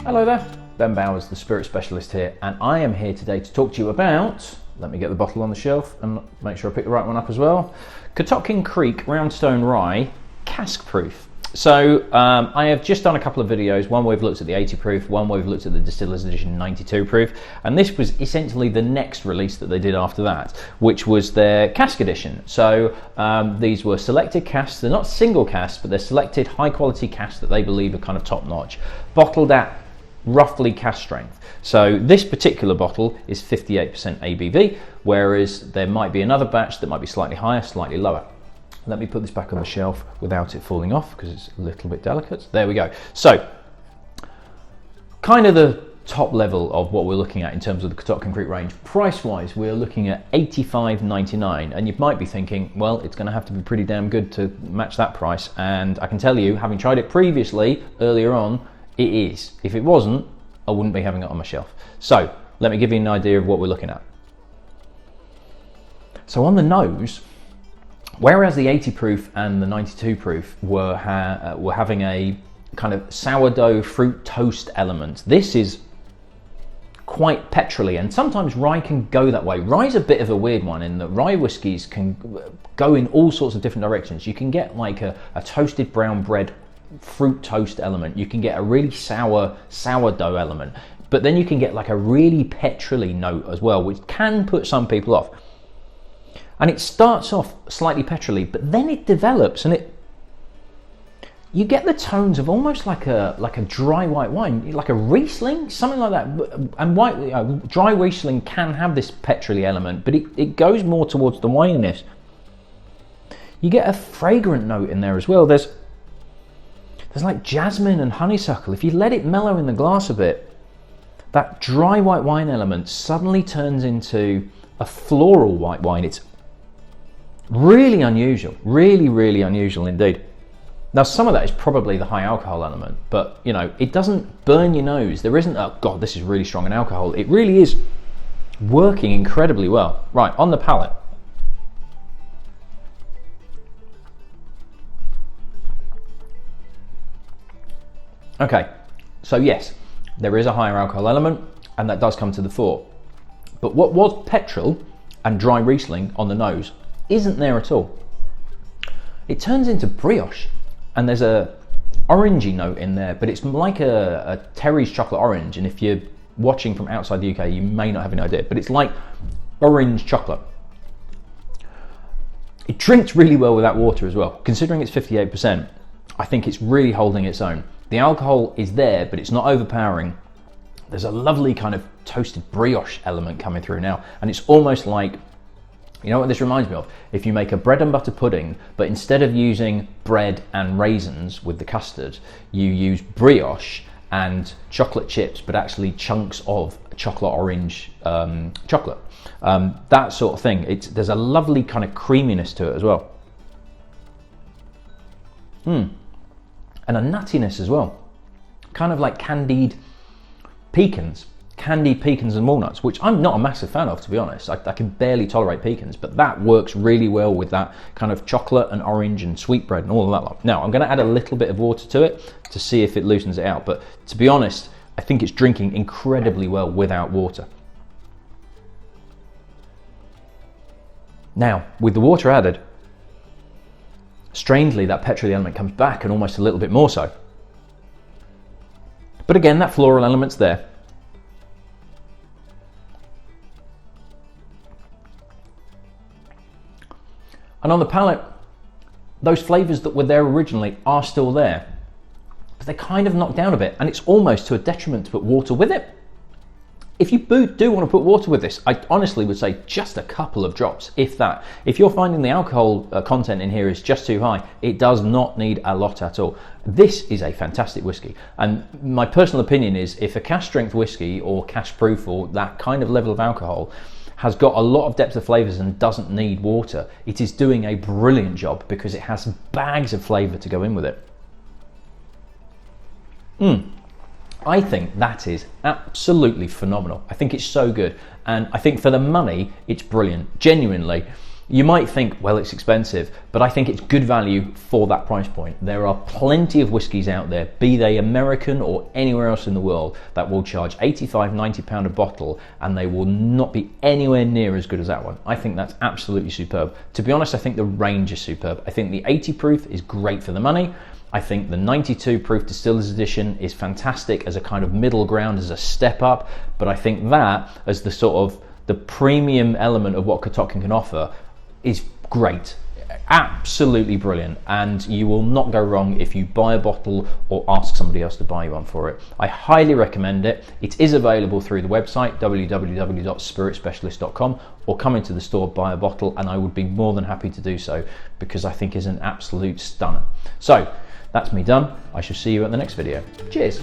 Hello there, Ben Bowers, the spirit specialist here, and I am here today to talk to you about, let me get the bottle on the shelf and make sure I pick the right one up as well, Catoctin Creek Roundstone Rye Cask Proof. So I have just done a couple of videos, one where we've looked at the 80 proof, one where we've looked at the Distiller's Edition 92 proof, and this was essentially the next release that they did after that, which was their cask edition. So these were selected casks, they're not single casks, but they're selected high quality casks that they believe are kind of top notch, bottled at roughly cask strength. So this particular bottle is 58% ABV, whereas there might be another batch that might be slightly higher, slightly lower. Let me put this back on the shelf without it falling off because it's a little bit delicate. There we go. So kind of the top level of what we're looking at in terms of the Catoctin Creek range. Price-wise, we're looking at $85.99, and you might be thinking, well, it's going to have to be pretty damn good to match that price, and I can tell you, having tried it previously earlier on, it is. If it wasn't, I wouldn't be having it on my shelf. So let me give you an idea of what we're looking at. So on the nose, whereas the 80 proof and the 92 proof were having a kind of sourdough fruit toast element, this is quite petrolly, and sometimes rye can go that way. Rye's a bit of a weird one in that rye whiskies can go in all sorts of different directions. You can get like a toasted brown bread fruit toast element, you can get a really sourdough element, but then you can get like a really petrolly note as well, which can put some people off. And it starts off slightly petrolly, but then it develops and you get the tones of almost like a dry white wine, like a Riesling, something like that. And dry Riesling can have this petrolly element, but it goes more towards the wininess. You get a fragrant note in there as well. There's like jasmine and honeysuckle. If you let it mellow in the glass a bit, that dry white wine element suddenly turns into a floral white wine. It's really unusual, really unusual indeed. Now some of that is probably the high alcohol element, but you know, it doesn't burn your nose. There isn't a, God, this is really strong in alcohol. It really is working incredibly well. Right, on the palate. Okay, so yes, there is a higher alcohol element, and that does come to the fore. But what was petrol and dry Riesling on the nose isn't there at all. It turns into brioche, and there's a orangey note in there, but it's like a Terry's chocolate orange, and if you're watching from outside the UK, you may not have any idea, but it's like orange chocolate. It drinks really well without water as well. Considering it's 58%, I think it's really holding its own. The alcohol is there, but it's not overpowering. There's a lovely kind of toasted brioche element coming through now, and it's almost like, you know what this reminds me of? If you make a bread and butter pudding, but instead of using bread and raisins with the custard, you use brioche and chocolate chips, but actually chunks of chocolate orange chocolate. That sort of thing. There's a lovely kind of creaminess to it as well. And a nuttiness as well, kind of like candied pecans and walnuts, which I'm not a massive fan of, to be honest. I can barely tolerate pecans, but that works really well with that kind of chocolate and orange and sweetbread and all of that. Now I'm going to add a little bit of water to it to see if it loosens it out, but to be honest, I think it's drinking incredibly well without water. Now with the water added, strangely, that petrolly element comes back, and almost a little bit more so. But again, that floral element's there. And on the palate, those flavours that were there originally are still there, but they're kind of knocked down a bit, and it's almost to a detriment to put water with it. If you do want to put water with this, I honestly would say just a couple of drops, if that. If you're finding the alcohol content in here is just too high, it does not need a lot at all. This is a fantastic whiskey, and my personal opinion is if a cask strength whiskey or cask proof or that kind of level of alcohol has got a lot of depth of flavours and doesn't need water, it is doing a brilliant job because it has bags of flavour to go in with it. I think that is absolutely phenomenal. I think it's so good, and I think for the money, it's brilliant. Genuinely, You might think, well, it's expensive, but I think it's good value for that price point. There are plenty of whiskies out there, be they American or anywhere else in the world, that will charge 85, 90 pound a bottle, and they will not be anywhere near as good as that one. I think that's absolutely superb. To be honest, I think the range is superb. I think the 80 proof is great for the money. I think the 92 proof Distillers Edition is fantastic as a kind of middle ground, as a step up, but I think that as the sort of the premium element of what Catoctin can offer is great, absolutely brilliant, and you will not go wrong if you buy a bottle or ask somebody else to buy you one for it. I highly recommend it. It is available through the website www.spiritspecialist.com, or come into the store, buy a bottle, and I would be more than happy to do so, because I think it's an absolute stunner. So that's me done. I shall see you at the next video. Cheers.